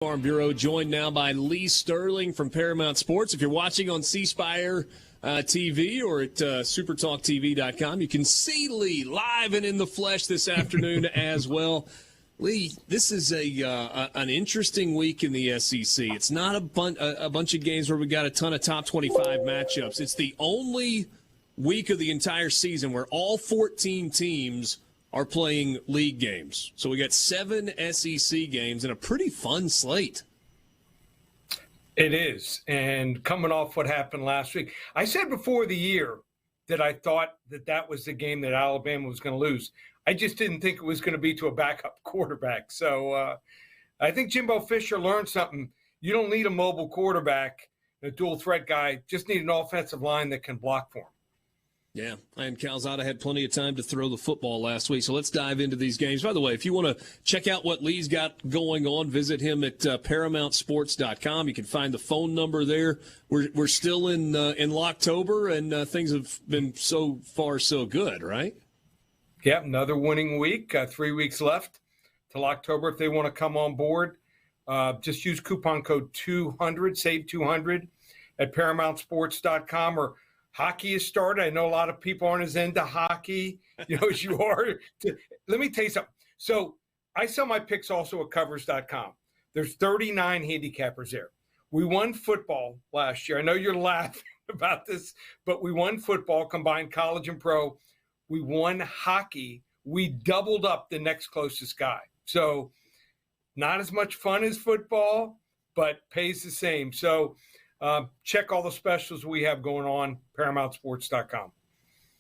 Farm Bureau, joined now by Lee Sterling from Paramount Sports. If you're watching on C Spire TV or at SuperTalkTV.com, you can see Lee live and in the flesh this afternoon as well. Lee, this is an interesting week in the SEC. It's not a bunch of games where we got a ton of top 25 matchups. It's the only week of the entire season where all 14 teams are playing league games. So we got 7 SEC games and a pretty fun slate. It is. And coming off what happened last week, I said before the year that I thought that was the game that Alabama was going to lose. I just didn't think it was going to be to a backup quarterback. So I think Jimbo Fisher learned something. You don't need a mobile quarterback, a dual threat guy. Just need an offensive line that can block for him. Yeah, and Calzada had plenty of time to throw the football last week, so let's dive into these games. By the way, if you want to check out what Lee's got going on, visit him at ParamountSports.com. You can find the phone number there. We're still in Locktober, and things have been so far so good, right? Yeah, another winning week. 3 weeks left till October. If they want to come on board, just use coupon code 200, save 200 at ParamountSports.com, or hockey has started. I know a lot of people aren't as into hockey, as you are. Let me tell you something. So I sell my picks also at covers.com. There's 39 handicappers there. We won football last year. I know you're laughing about this, but we won football, combined college and pro. We won hockey. We doubled up the next closest guy. So not as much fun as football, but pays the same. So check all the specials we have going on, ParamountSports.com.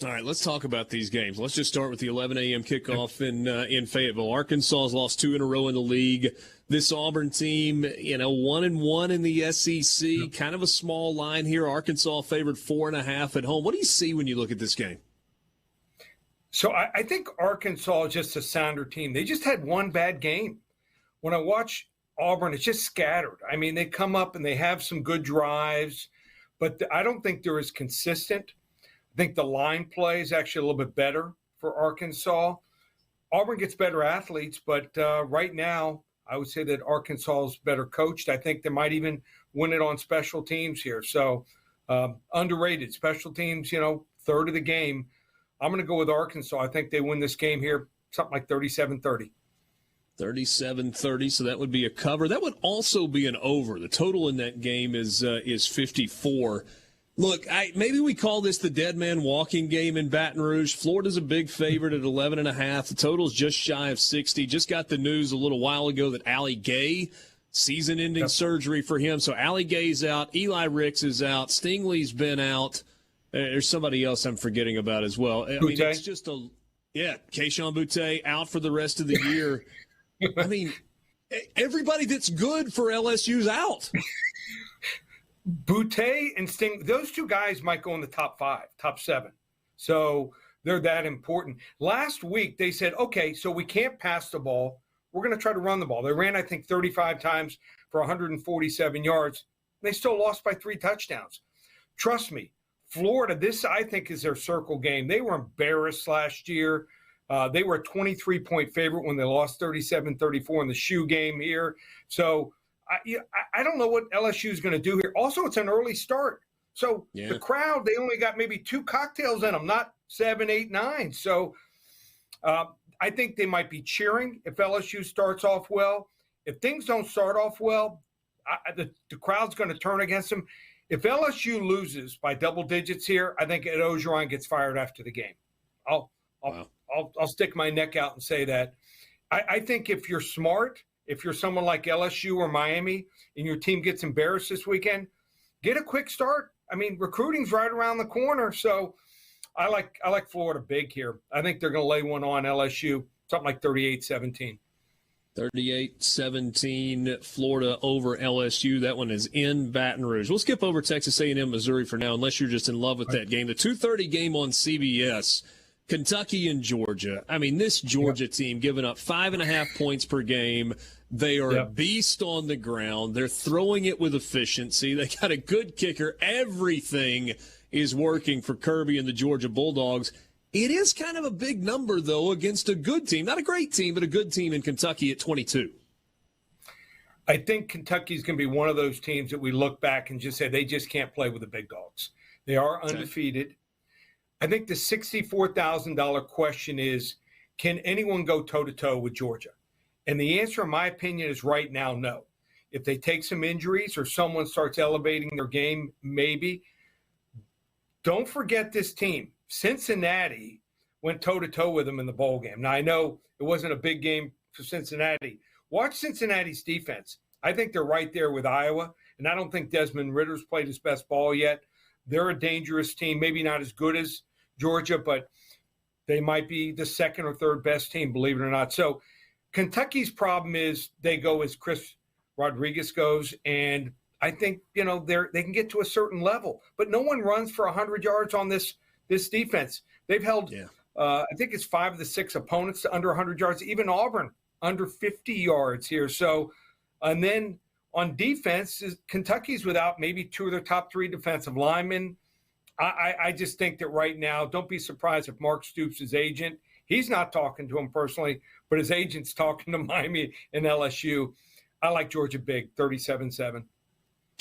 All right, let's talk about these games. Let's just start with the 11 a.m. kickoff in Fayetteville. Arkansas has lost 2 in a row in the league. This Auburn team, 1-1 in the SEC, kind of a small line here. Arkansas favored 4.5 at home. What do you see when you look at this game? So I think Arkansas is just a sounder team. They just had one bad game. When I watch Auburn, it's just scattered. I mean, they come up and they have some good drives, but I don't think they're as consistent. I think the line play is actually a little bit better for Arkansas. Auburn gets better athletes, but right now I would say that Arkansas is better coached. I think they might even win it on special teams here. So underrated special teams, third of the game. I'm going to go with Arkansas. I think they win this game here, something like 37-30. 37-30, so that would be a cover. That would also be an over. The total in that game is 54. Look, maybe we call this the dead man walking game in Baton Rouge. Florida's a big favorite at 11.5. The total's just shy of 60. Just got the news a little while ago that Allie Gay, season-ending surgery for him. So Allie Gay's out. Eli Ricks is out. Stingley's been out. There's somebody else I'm forgetting about as well. I mean, it's just Keyshawn Boutte out for the rest of the year. I mean, everybody that's good for LSU's out. Boutte and Sting, those two guys might go in the top 5, top 7. So they're that important. Last week they said, okay, so we can't pass the ball. We're going to try to run the ball. They ran, I think, 35 times for 147 yards. They still lost by 3 touchdowns. Trust me. Florida, this I think is their circle game. They were embarrassed last year. They were a 23-point favorite when they lost 37-34 in the shoe game here. So I don't know what LSU is going to do here. Also, it's an early start. So the crowd, they only got maybe 2 cocktails in them, not 7, 8, 9. So I think they might be cheering if LSU starts off well. If things don't start off well, the crowd's going to turn against them. If LSU loses by double digits here, I think Ed Ogeron gets fired after the game. I'll stick my neck out and say that. I think if you're smart, if you're someone like LSU or Miami and your team gets embarrassed this weekend, get a quick start. I mean, recruiting's right around the corner. So I like Florida big here. I think they're going to lay one on LSU, something like 38-17. 38-17, Florida over LSU. That one is in Baton Rouge. We'll skip over Texas A&M, Missouri for now, unless you're just in love with that game. The 2:30 game on CBS, Kentucky and Georgia. I mean, this Georgia team giving up 5.5 points per game. They are a beast on the ground. They're throwing it with efficiency. They got a good kicker. Everything is working for Kirby and the Georgia Bulldogs. It is kind of a big number, though, against a good team. Not a great team, but a good team in Kentucky at 22. I think Kentucky's going to be one of those teams that we look back and just say they just can't play with the big dogs. They are undefeated. I think the $64,000 question is, can anyone go toe-to-toe with Georgia? And the answer, in my opinion, is right now, no. If they take some injuries or someone starts elevating their game, maybe. Don't forget this team. Cincinnati went toe-to-toe with them in the bowl game. Now, I know it wasn't a big game for Cincinnati. Watch Cincinnati's defense. I think they're right there with Iowa, and I don't think Desmond Ritter's played his best ball yet. They're a dangerous team, maybe not as good as Georgia, but they might be the second or third best team, believe it or not. So Kentucky's problem is they go as Chris Rodriguez goes, and I think, they can get to a certain level. But no one runs for 100 yards on this defense. They've held, I think it's 5 of the 6 opponents to under 100 yards, even Auburn under 50 yards here. So, and then on defense, Kentucky's without maybe 2 of their top 3 defensive linemen. I just think that right now, don't be surprised if Mark Stoops' agent, he's not talking to him personally, but his agent's talking to Miami and LSU. I like Georgia big, 37-7.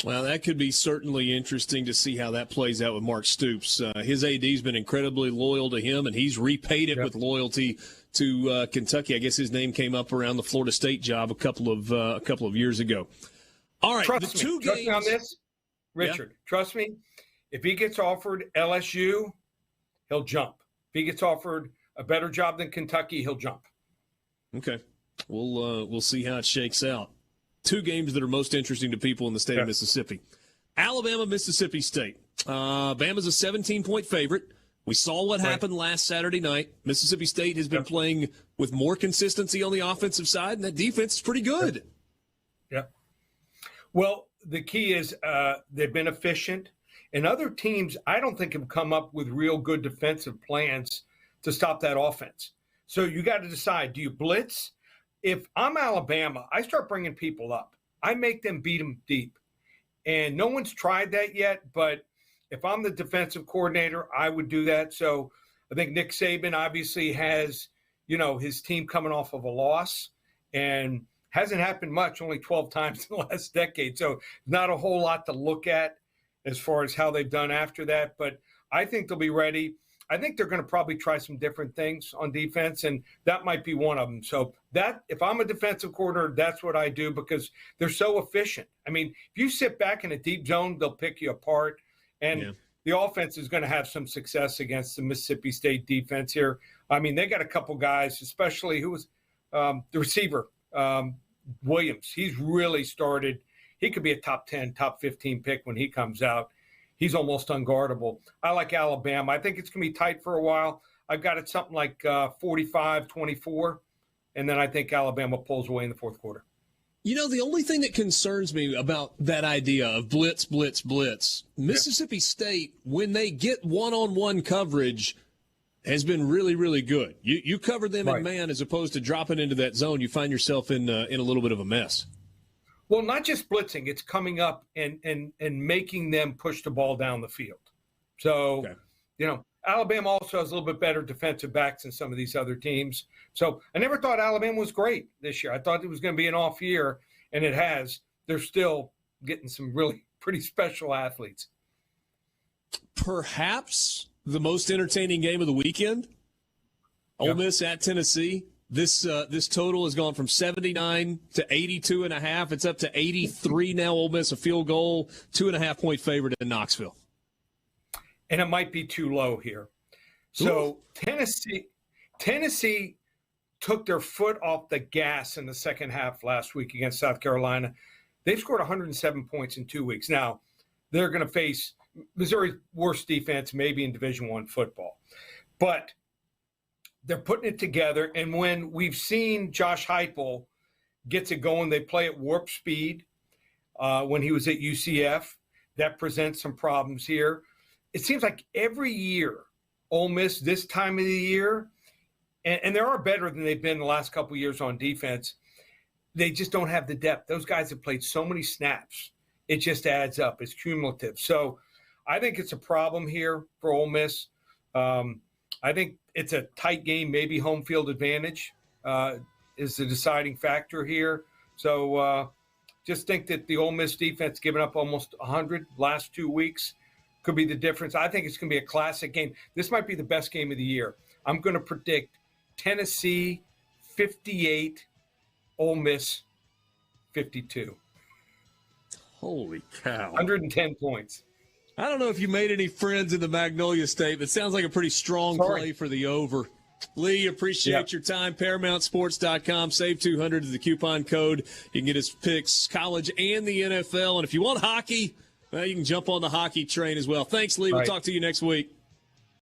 Well, that could be certainly interesting to see how that plays out with Mark Stoops. His AD's been incredibly loyal to him, and he's repaid it with loyalty to Kentucky. I guess his name came up around the Florida State job a couple of years ago. All right, trust me on this, Richard. Yeah. Trust me. If he gets offered LSU, he'll jump. If he gets offered a better job than Kentucky, he'll jump. Okay, we'll see how it shakes out. 2 games that are most interesting to people in the state of Mississippi. Alabama, Mississippi State. Bama's a 17-point favorite. We saw what happened last Saturday night. Mississippi State has been playing with more consistency on the offensive side, and that defense is pretty good. Yeah. Well, the key is they've been efficient. And other teams, I don't think, have come up with real good defensive plans to stop that offense. So you got to decide, do you blitz? If I'm Alabama, I start bringing people up. I make them beat them deep. And no one's tried that yet, but if I'm the defensive coordinator, I would do that. So I think Nick Saban obviously has, his team coming off of a loss, and hasn't happened much, only 12 times in the last decade. So not a whole lot to look at as far as how they've done after that. But I think they'll be ready. I think they're going to probably try some different things on defense, and that might be one of them. So that, if I'm a defensive coordinator, that's what I do, because they're so efficient. I mean, if you sit back in a deep zone, they'll pick you apart. And the offense is going to have some success against the Mississippi State defense here. I mean, they got a couple guys, especially who was the receiver, Williams. He's really started. He could be a top 10, top 15 pick when he comes out. He's almost unguardable. I like Alabama. I think it's going to be tight for a while. I've got it something like 45-24, and then I think Alabama pulls away in the fourth quarter. The only thing that concerns me about that idea of blitz, Mississippi State, when they get one-on-one coverage, has been really, really good. You cover them in man as opposed to dropping into that zone. You find yourself in a little bit of a mess. Well, not just blitzing, it's coming up and making them push the ball down the field. So, Alabama also has a little bit better defensive backs than some of these other teams. So I never thought Alabama was great this year. I thought it was going to be an off year, and it has. They're still getting some really pretty special athletes. Perhaps the most entertaining game of the weekend, Ole Miss at Tennessee. This total has gone from 79 to 82.5. It's up to 83 now. Ole Miss a field goal, 2.5-point favorite in Knoxville. And it might be too low here. So Tennessee took their foot off the gas in the second half last week against South Carolina. They've scored 107 points in 2 weeks. Now, they're going to face Missouri's worst defense maybe in Division I football. But they're putting it together, and when we've seen Josh Heupel gets it going, they play at warp speed. When he was at UCF, that presents some problems here. It seems like every year, Ole Miss this time of the year, and they are better than they've been the last couple of years on defense, they just don't have the depth. Those guys have played so many snaps. It just adds up. It's cumulative. So I think it's a problem here for Ole Miss. I think it's a tight game, maybe home field advantage is the deciding factor here. So Just think that the Ole Miss defense giving up almost 100 last 2 weeks could be the difference. I think it's going to be a classic game. This might be the best game of the year. I'm going to predict Tennessee 58, Ole Miss 52. Holy cow. 110 points. I don't know if you made any friends in the Magnolia State, but it sounds like a pretty strong play for the over. Lee, appreciate your time. ParamountSports.com. Save 200 is the coupon code. You can get his picks, college and the NFL. And if you want hockey, well, you can jump on the hockey train as well. Thanks, Lee. We'll talk to you next week.